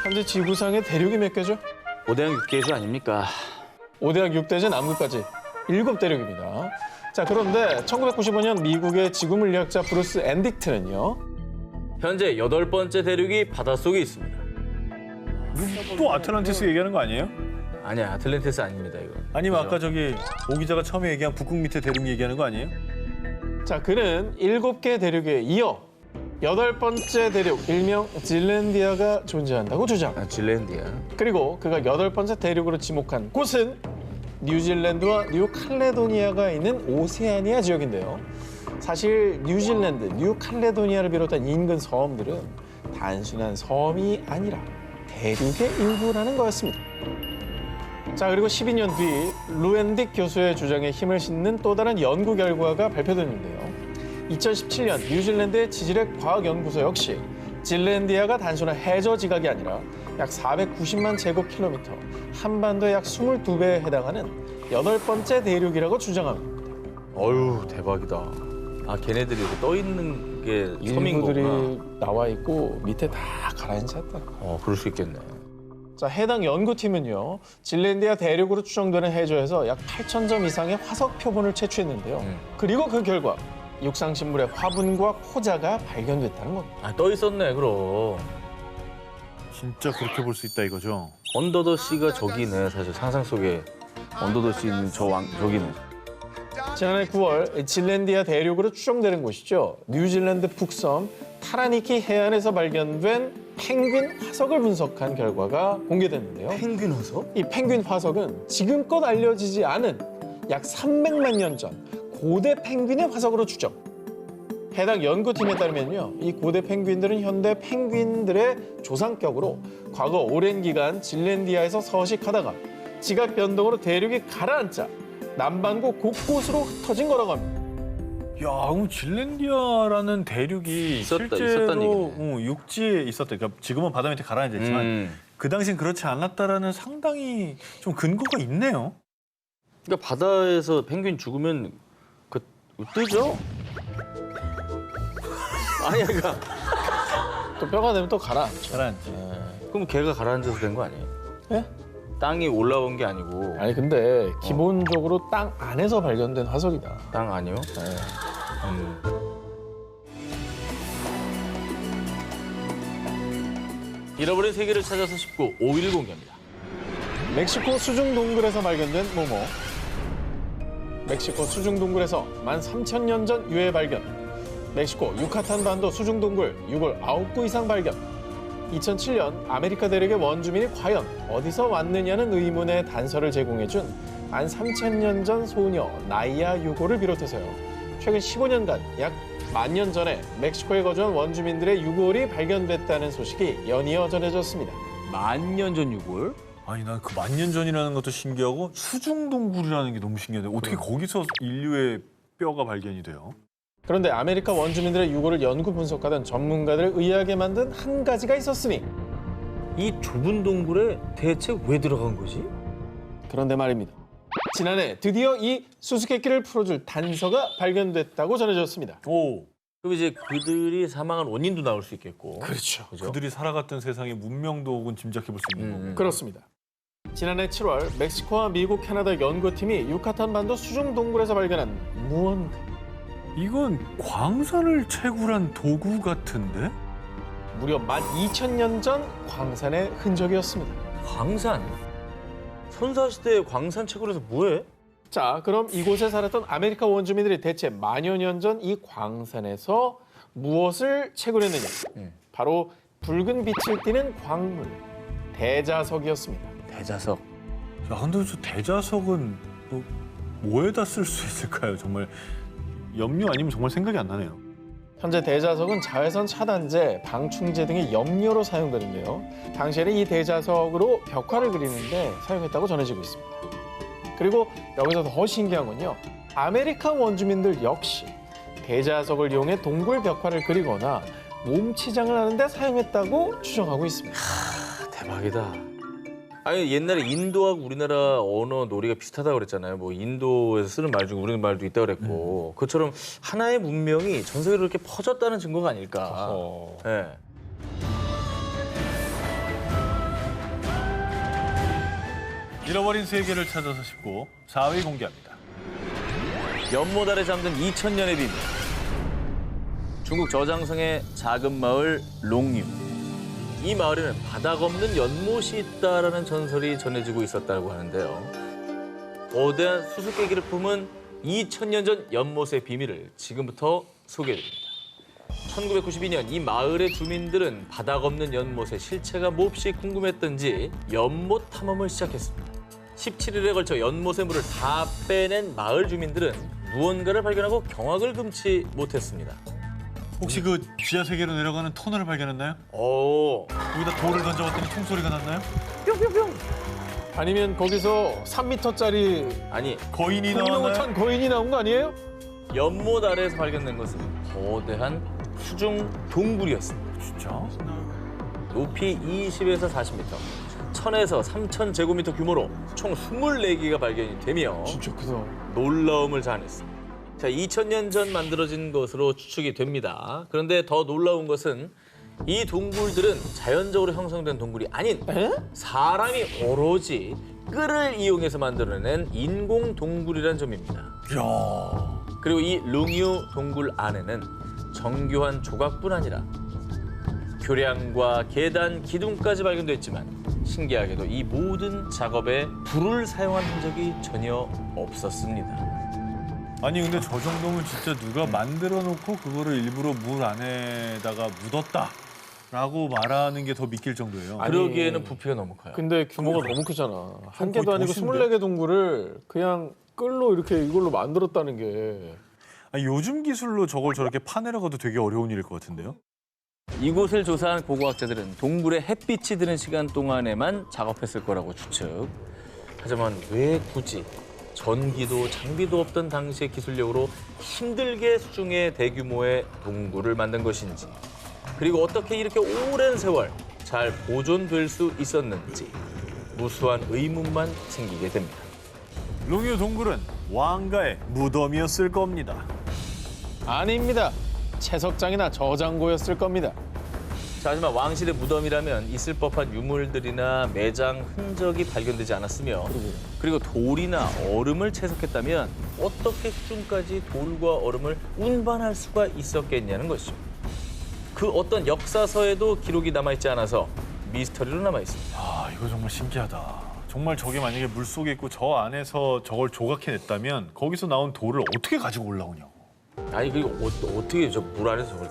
현재 지구상의 대륙이 몇 개죠? 5대양 6개주 아닙니까? 5대양 6대지 남극까지 7대륙입니다. 자, 그런데 1995년 미국의 지구물리학자 브루스 앤딕트는요. 현재 8번째 대륙이 바닷속에 있습니다. 또 아틀란티스 얘기하는 거 아니에요? 아니야, 아틀란티스 아닙니다, 이거. 아니면 그죠? 아까 저기 오 기자가 처음에 얘기한 북극 밑에 대륙 얘기하는 거 아니에요? 자, 그는 7개 대륙에 이어 8번째 대륙, 일명 질랜디아가 존재한다고 주장. 아, 질랜디아. 그리고 그가 8번째 대륙으로 지목한 곳은 뉴질랜드와 뉴칼레도니아가 있는 오세아니아 지역인데요. 사실 뉴질랜드, 뉴칼레도니아를 비롯한 인근 섬들은 단순한 섬이 아니라 대륙의 일부라는 거였습니다. 자, 그리고 12년 뒤 루엔딕 교수의 주장에 힘을 싣는 또 다른 연구 결과가 발표됐는데요. 2017년 뉴질랜드의 지질학 과학연구소 역시 질랜디아가 단순한 해저 지각이 아니라 약 490만 제곱킬로미터, 한반도의 약 22배에 해당하는 8번째 대륙이라고 주장합니다. 어휴, 대박이다. 아, 걔네들이 이렇게 떠 있는 게 섬인 일부들이 거구나. 나와 있고 밑에 다 가라앉았다. 그럴 수 있겠네. 자, 해당 연구팀은요, 질랜디아 대륙으로 추정되는 해저에서 약 8,000점 이상의 화석 표본을 채취했는데요. 그리고 그 결과 육상신물의 화분과 포자가 발견됐다는 겁니다. 아, 떠 있었네, 그럼. 진짜 그렇게 볼 수 있다 이거죠? 언더더 씨가 저기네, 사실 상상 속에. 언더더 씨 있는 저기네. 지난해 9월 질랜디아 대륙으로 추정되는 곳이죠. 뉴질랜드 북섬 타라니키 해안에서 발견된 펭귄 화석을 분석한 결과가 공개됐는데요. 펭귄 화석? 이 펭귄 화석은 지금껏 알려지지 않은 약 300만 년 전 고대 펭귄의 화석으로 추정. 해당 연구팀에 따르면요, 이 고대 펭귄들은 현대 펭귄들의 조상격으로 과거 오랜 기간 질랜디아에서 서식하다가 지각 변동으로 대륙이 가라앉자 남반구 곳곳으로 흩어진 거라고 합니다. 야, 그럼 질랜디아라는 대륙이 있었다는 실제로 얘기네. 육지에 있었다. 그러니까 지금은 바다 밑에 가라앉았지만 그 당시엔 그렇지 않았다라는 상당히 좀 근거가 있네요. 그러니까 바다에서 펭귄 죽으면 그 뜨죠? 아니, 그러니까 또 뼈가 되면 또 가라앉죠. 가라앉지. 그럼 걔가 가라앉아서 된 거 아니에요? 예? 땅이 올라온 게 아니고 아니 근데 기본적으로 땅 안에서 발견된 화석이다. 땅 아니요? 잃어버린 세계를 찾아서 19 5일 공개합니다. 멕시코 수중 동굴에서 발견된 모모. 멕시코 수중 동굴에서 13,000년 전 유해 발견. 멕시코 유카탄 반도 수중 동굴 6월 9구 이상 발견. 2007년 아메리카 대륙의 원주민이 과연 어디서 왔느냐는 의문의 단서를 제공해준 13,000년 전 소녀 나이아 유고를 비롯해서요. 최근 15년간 약 10,000년 전에 멕시코에 거주한 원주민들의 유골이 발견됐다는 소식이 연이어 전해졌습니다. 10,000년 전 유골? 아니 난 그 10,000년 전이라는 것도 신기하고 수중동굴이라는 게 너무 신기한데 어떻게 거기서 인류의 뼈가 발견이 돼요? 그런데 아메리카 원주민들의 유골을 연구 분석하던 전문가들을 의아하게 만든 한 가지가 있었으니 이 좁은 동굴에 대체 왜 들어간 거지? 그런데 말입니다. 지난해 드디어 이 수수께끼를 풀어줄 단서가 발견됐다고 전해졌습니다. 오, 그럼 이제 그들이 사망한 원인도 나올 수 있겠고. 그렇죠. 그죠? 그들이 살아갔던 세상의 문명도 혹은 짐작해 볼 수 있는 거고. 그렇습니다. 지난해 7월 멕시코와 미국, 캐나다 연구팀이 유카탄 반도 수중 동굴에서 발견한 무언가. 이건 광산을 채굴한 도구 같은데? 무려 12,000년 전 광산의 흔적이었습니다. 광산? 선사시대에 광산 채굴해서 뭐해? 자, 그럼 이곳에 살았던 아메리카 원주민들이 대체 만여 년 전 이 광산에서 무엇을 채굴했느냐? 바로 붉은 빛을 띠는 광물, 대자석이었습니다. 대자석. 야, 근데 저 대자석은 뭐에다 쓸 수 있을까요? 정말 염료 아니면 정말 생각이 안 나네요. 현재 대자석은 자외선 차단제, 방충제 등의 염료로 사용되는데요. 당시에는 이 대자석으로 벽화를 그리는데 사용했다고 전해지고 있습니다. 그리고 여기서 더 신기한 건요. 아메리카 원주민들 역시 대자석을 이용해 동굴 벽화를 그리거나 몸치장을 하는데 사용했다고 추정하고 있습니다. 대박이다. 아니 옛날에 인도하고 우리나라 언어 놀이가 비슷하다고 그랬잖아요. 뭐 인도에서 쓰는 말 중에 우리 말도 있다고 그랬고 그것처럼 하나의 문명이 전 세계로 이렇게 퍼졌다는 증거가 아닐까. 예. 잃어버린 세계를 찾아서 싶고 4위 공개합니다. 연못 아래 잠든 2000년의 비밀. 중국 저장성의 작은 마을 롱유. 이 마을에는 바닥 없는 연못이 있다라는 전설이 전해지고 있었다고 하는데요. 거대한 수수께끼를 품은 2000년 전 연못의 비밀을 지금부터 소개해드립니다. 1992년 이 마을의 주민들은 바닥 없는 연못의 실체가 몹시 궁금했던지 연못 탐험을 시작했습니다. 17일에 걸쳐 연못의 물을 다 빼낸 마을 주민들은 무언가를 발견하고 경악을 금치 못했습니다. 혹시 그 지하 세계로 내려가는 터널을 발견했나요? 오, 거기다 돌을 던져봤더니 총소리가 났나요? 아니면 거기서 3m짜리 아니 거인이 생명 나왔나요? 못한 거인이 나온 거 아니에요? 연못 아래에서 발견된 것은 거대한 수중 동굴이었습니다. 진짜? 높이 20에서 40m, 1000에서 3000 제곱미터 규모로 총 24개가 발견이 되며 진짜 크다. 놀라움을 자아냈습니다. 자, 2000년 전 만들어진 것으로 추측이 됩니다. 그런데 더 놀라운 것은 이 동굴들은 자연적으로 형성된 동굴이 아닌 사람이 오로지 끈을 이용해서 만들어낸 인공 동굴이라는 점입니다. 이야. 그리고 이 룽유 동굴 안에는 정교한 조각뿐 아니라 교량과 계단, 기둥까지 발견됐지만 신기하게도 이 모든 작업에 불을 사용한 흔적이 전혀 없었습니다. 아니 근데 저 정도면 진짜 누가 만들어 놓고 그거를 일부러 물 안에다가 묻었다라고 말하는 게 더 믿길 정도예요. 그러기에는 부피가 너무 커요. 근데 규모가 너무 크잖아. 한 개도 거의 아니고 도시인데? 24개 동굴을 그냥 끌로 이렇게 이걸로 만들었다는 게. 아니, 요즘 기술로 저걸 저렇게 파내려가도 되게 어려운 일일 것 같은데요? 이곳을 조사한 고고학자들은 동굴에 햇빛이 드는 시간 동안에만 작업했을 거라고 추측. 하지만 왜 굳이 전기도 장비도 없던 당시의 기술력으로 힘들게 수중의 대규모의 동굴을 만든 것인지, 그리고 어떻게 이렇게 오랜 세월 잘 보존될 수 있었는지 무수한 의문만 생기게 됩니다. 롱유 동굴은 왕가의 무덤이었을 겁니다. 아닙니다. 채석장이나 저장고였을 겁니다. 자, 하지만 왕실의 무덤이라면 있을 법한 유물들이나 매장 흔적이 발견되지 않았으며, 그리고 돌이나 얼음을 채석했다면 어떻게 수중까지 돌과 얼음을 운반할 수가 있었겠냐는 것이죠. 그 어떤 역사서에도 기록이 남아있지 않아서 미스터리로 남아있습니다. 아, 이거 정말 신기하다. 정말 저게 만약에 물속에 있고 저 안에서 저걸 조각해냈다면 거기서 나온 돌을 어떻게 가지고 올라오냐고. 아니, 그리고 어떻게 저 물 안에서 저걸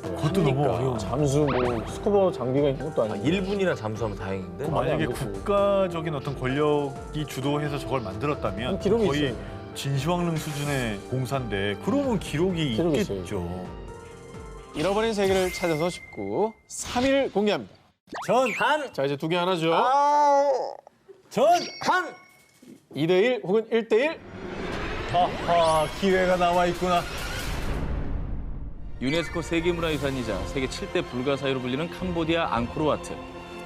그것도 너무 어려워. 잠수 뭐 스쿠버 장비가 있는 것도 아니고. 1분이나 잠수하면 다행인데? 만약에 안 됐고. 국가적인 어떤 권력이 주도해서 저걸 만들었다면 기록이 거의 있어요. 진시황릉 수준의 공사인데 그러면 기록이 기록이 있겠죠. 잃어버린 세계를 찾아서 싶고 3위를 공개합니다. 한! 자, 이제 두 개 하나죠. 한! 2대1 혹은 1대1. 하하, 기회가 남아 있구나. 유네스코 세계문화유산이자 세계 7대 불가사의로 불리는 캄보디아 앙코르와트.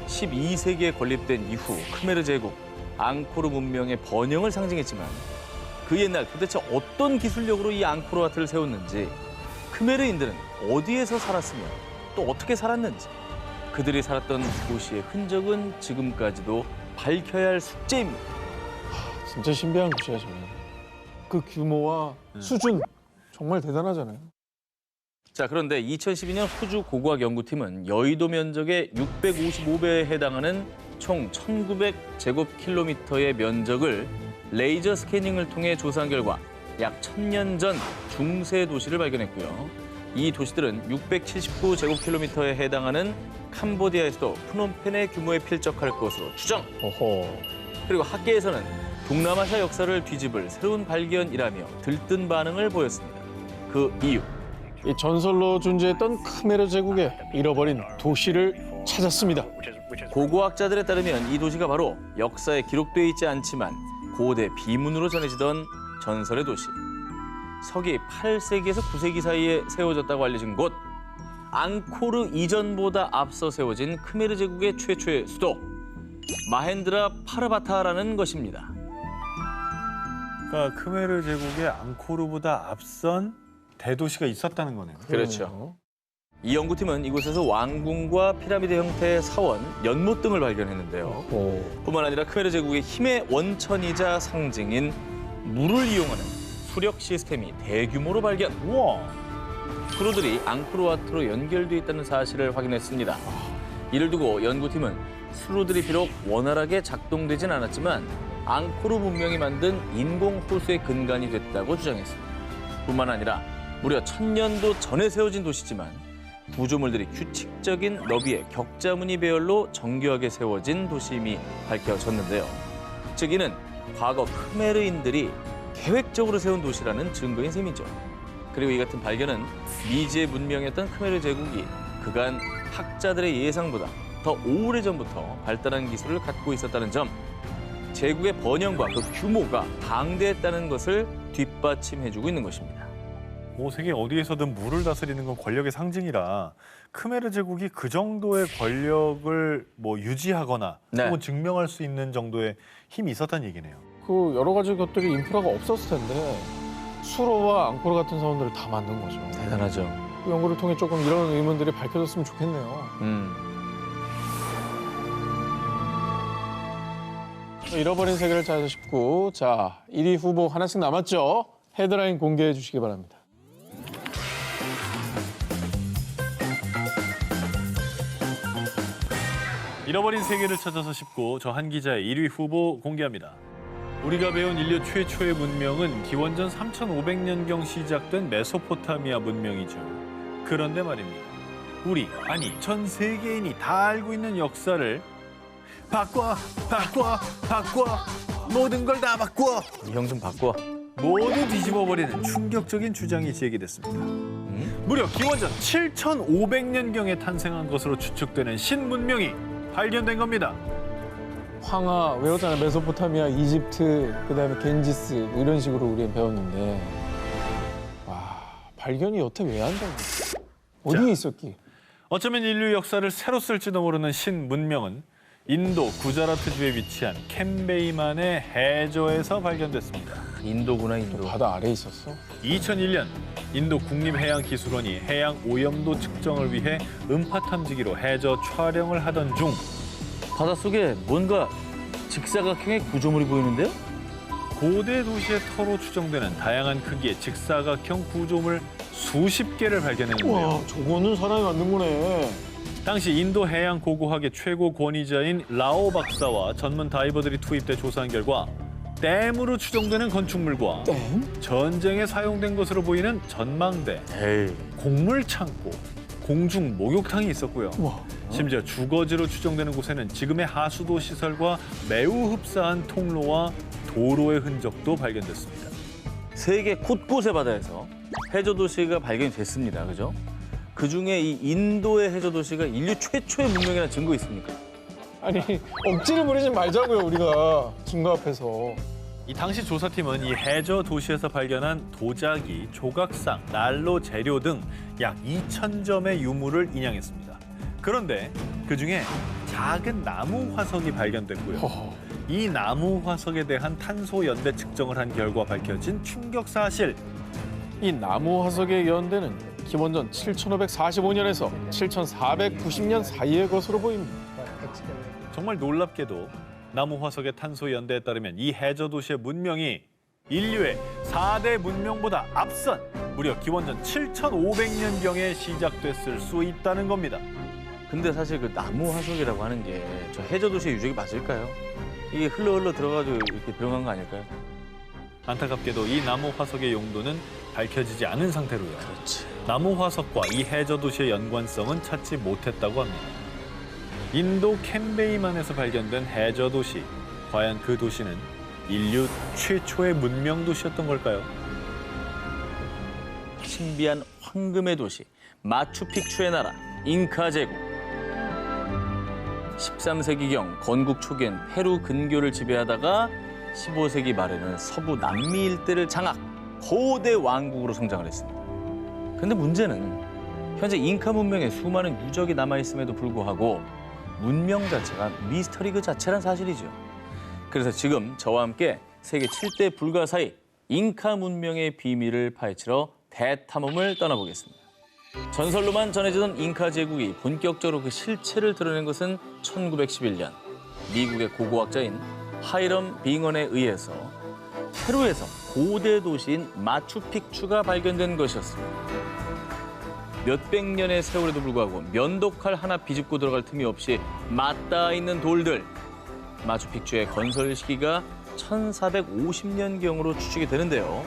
12세기에 건립된 이후 크메르 제국, 앙코르 문명의 번영을 상징했지만 그 옛날 도대체 어떤 기술력으로 이 앙코르와트를 세웠는지, 크메르인들은 어디에서 살았으며 또 어떻게 살았는지, 그들이 살았던 도시의 흔적은 지금까지도 밝혀야 할 숙제입니다. 진짜 신비한 곳이야, 저는. 그 규모와 수준 정말 대단하잖아요. 자, 그런데 2012년 호주 고고학 연구팀은 여의도 면적의 655배에 해당하는 총 1900제곱킬로미터의 면적을 레이저 스캐닝을 통해 조사한 결과 약 1000년 전 중세 도시를 발견했고요. 이 도시들은 679제곱킬로미터에 해당하는 캄보디아에서도 프놈펜의 규모에 필적할 것으로 추정. 어허. 그리고 학계에서는 동남아시아 역사를 뒤집을 새로운 발견이라며 들뜬 반응을 보였습니다. 그 이유. 이 전설로 존재했던 크메르 제국의 잃어버린 도시를 찾았습니다. 고고학자들에 따르면 이 도시가 바로 역사에 기록되어 있지 않지만 고대 비문으로 전해지던 전설의 도시. 서기 8세기에서 9세기 사이에 세워졌다고 알려진 곳. 앙코르 이전보다 앞서 세워진 크메르 제국의 최초의 수도. 마헨드라 파르바타라는 것입니다. 그러니까 크메르 제국의 앙코르보다 앞선 대도시가 있었다는 거네요. 그렇죠. 이 연구팀은 이곳에서 왕궁과 피라미드 형태의 사원, 연못 등을 발견했는데요. 오. 뿐만 아니라 크메르 제국의 힘의 원천이자 상징인 물을 이용하는 수력 시스템이 대규모로 발견. 우와. 수로들이 앙코르와트로 연결돼 있다는 사실을 확인했습니다. 이를 두고 연구팀은 수로들이 비록 원활하게 작동되진 않았지만 앙코르 문명이 만든 인공 호수의 근간이 됐다고 주장했습니다. 뿐만 아니라 무려 1000년도 전에 세워진 도시지만 구조물들이 규칙적인 너비의 격자무늬 배열로 정교하게 세워진 도시임이 밝혀졌는데요. 즉 이는 과거 크메르인들이 계획적으로 세운 도시라는 증거인 셈이죠. 그리고 이 같은 발견은 미지의 문명이었던 크메르 제국이 그간 학자들의 예상보다 더 오래전부터 발달한 기술을 갖고 있었다는 점, 제국의 번영과 그 규모가 방대했다는 것을 뒷받침해주고 있는 것입니다. 세계 어디에서든 물을 다스리는 건 권력의 상징이라 크메르 제국이 그 정도의 권력을 유지하거나 네. 혹은 증명할 수 있는 정도의 힘이 있었다는 얘기네요. 그 여러 가지 것들이 인프라가 없었을 텐데 수로와 앙코르 같은 사원들을 다 만든 거죠. 대단하죠. 그 연구를 통해 조금 이런 의문들이 밝혀졌으면 좋겠네요. 잃어버린 세계를 찾아서 19. 자, 1위 후보 하나씩 남았죠. 헤드라인 공개해 주시기 바랍니다. 잃어버린 세계를 찾아서 19. 저 한 기자의 1위 후보 공개합니다. 우리가 배운 인류 최초의 문명은 기원전 3500년경 시작된 메소포타미아 문명이죠. 그런데 말입니다. 전 세계인이 다 알고 있는 역사를 바꿔, 모든 걸 다 바꿔, 이 형 좀 바꿔. 모두 뒤집어버리는 충격적인 주장이 제기됐습니다. 무려 기원전 7500년경에 탄생한 것으로 추측되는 신문명이 발견된 겁니다. 황하 외웠잖아요. 메소포타미아, 이집트, 그다음에 겐지스 이런 식으로 우리는 배웠는데 와, 발견이 여태 왜 안 된 거지? 어디에 있었기? 어쩌면 인류 역사를 새로 쓸지도 모르는 신문명은 인도 구자라트주에 위치한 캠베이만의 해저에서 발견됐습니다. 인도구나, 인도. 바다 아래에 있었어? 2001년 인도 국립해양기술원이 해양 오염도 측정을 위해 음파 탐지기로 해저 촬영을 하던 중 바닷속에 뭔가 직사각형의 구조물이 보이는데요? 고대 도시의 터로 추정되는 다양한 크기의 직사각형 구조물 수십 개를 발견했는데요. 와, 저거는 사람이 만든 거네. 당시 인도 해양 고고학의 최고 권위자인 라오 박사와 전문 다이버들이 투입돼 조사한 결과 댐으로 추정되는 건축물과 댐? 전쟁에 사용된 것으로 보이는 전망대, 에이. 곡물 창고, 공중 목욕탕이 있었고요. 와. 심지어 주거지로 추정되는 곳에는 지금의 하수도 시설과 매우 흡사한 통로와 도로의 흔적도 발견됐습니다. 세계 곳곳의 바다에서 해저 도시가 발견이 됐습니다. 그죠? 그중에 이 인도의 해저 도시가 인류 최초의 문명이라는 증거 있습니까? 아니, 억지를 부리지 말자고요, 우리가. 증거 앞에서. 이 당시 조사팀은 이 해저 도시에서 발견한 도자기, 조각상, 난로 재료 등 약 2,000점의 유물을 인양했습니다. 그런데 그중에 작은 나무 화석이 발견됐고요. 허허. 이 나무 화석에 대한 탄소 연대 측정을 한 결과 밝혀진 충격 사실. 이 나무 화석의 연대는 기원전 7545년에서 7490년 사이의 것으로 보입니다. 정말 놀랍게도 나무 화석의 탄소 연대에 따르면 이 해저 도시의 문명이 인류의 4대 문명보다 앞선 무려 기원전 7500년경에 시작됐을 수 있다는 겁니다. 근데 사실 그 나무 화석이라고 하는 게 저 해저 도시의 유적이 맞을까요? 이게 흘러 들어가지고 이렇게 들어간 거 아닐까요? 안타깝게도 이 나무 화석의 용도는 밝혀지지 않은 상태로요. 그렇지. 나무 화석과 이 해저 도시의 연관성은 찾지 못했다고 합니다. 인도 캠베이만에서 발견된 해저 도시. 과연 그 도시는 인류 최초의 문명 도시였던 걸까요? 신비한 황금의 도시, 마추픽추의 나라, 잉카 제국. 13세기경 건국 초기엔 페루 근교를 지배하다가 15세기 말에는 서부 남미 일대를 장악, 거대 왕국으로 성장을 했습니다. 근데 문제는 현재 잉카 문명에 수많은 유적이 남아있음에도 불구하고 문명 자체가 미스터리 그 자체란 사실이죠. 그래서 지금 저와 함께 세계 7대 불가사의 잉카 문명의 비밀을 파헤치러 대탐험을 떠나보겠습니다. 전설로만 전해지던 잉카 제국이 본격적으로 그 실체를 드러낸 것은 1911년 미국의 고고학자인 하이럼 빙언에 의해서 페루에서 고대 도시인 마추픽추가 발견된 것이었습니다. 몇백 년의 세월에도 불구하고 면도칼 하나 비집고 들어갈 틈이 없이 맞닿아 있는 돌들. 마추픽추의 건설 시기가 1450년경으로 추측이 되는데요.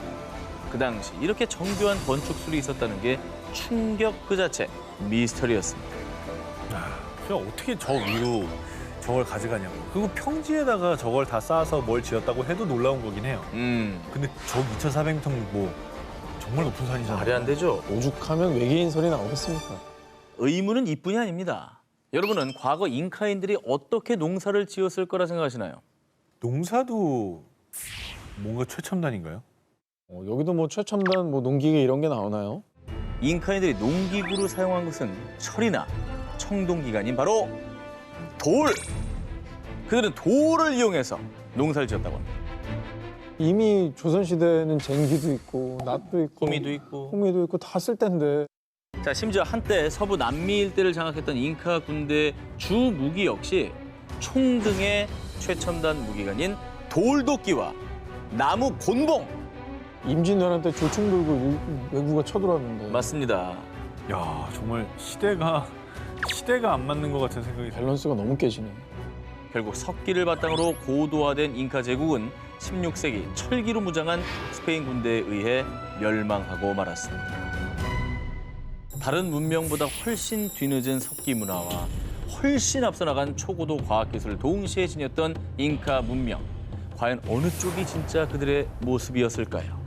그 당시 이렇게 정교한 건축술이 있었다는 게 충격 그 자체, 미스터리였습니다. 그냥 어떻게 저 위로 저걸 가져가냐고. 그리고 평지에다가 저걸 다 쌓아서 뭘 지었다고 해도 놀라운 거긴 해요. 근데 저 2,400m 뭐 정말 높은 산이잖아요. 말이 안 되죠. 오죽하면 외계인 소리 나오겠습니까? 의문은 이뿐이 아닙니다. 여러분은 과거 잉카인들이 어떻게 농사를 지었을 거라 생각하시나요? 농사도 뭔가 최첨단인가요? 여기도 뭐 최첨단 뭐 농기계 이런 게 나오나요? 잉카인들이 농기구로 사용한 것은 철이나 청동기가 아닌 바로 돌! 그들은 돌을 이용해서 농사를 지었다고 합니다. 이미 조선시대에는 쟁기도 있고 낫도 있고 호미도 있고. 호미도 있고 다 쓸 텐데. 자, 심지어 한때 서부 남미 일대를 장악했던 잉카 군대의 주 무기 역시 총 등의 최첨단 무기가 아닌 돌도끼와 나무 곤봉! 임진왜란 때 조총 들고 외구가 쳐들어왔는데 맞습니다. 야, 정말 시대가 안 맞는 것 같은 생각이 들어요. 밸런스가 너무 깨지네. 결국 석기를 바탕으로 고도화된 잉카 제국은 16세기 철기로 무장한 스페인 군대에 의해 멸망하고 말았습니다. 다른 문명보다 훨씬 뒤늦은 석기 문화와 훨씬 앞서 나간 초고도 과학기술을 동시에 지녔던 잉카 문명. 과연 어느 쪽이 진짜 그들의 모습이었을까요?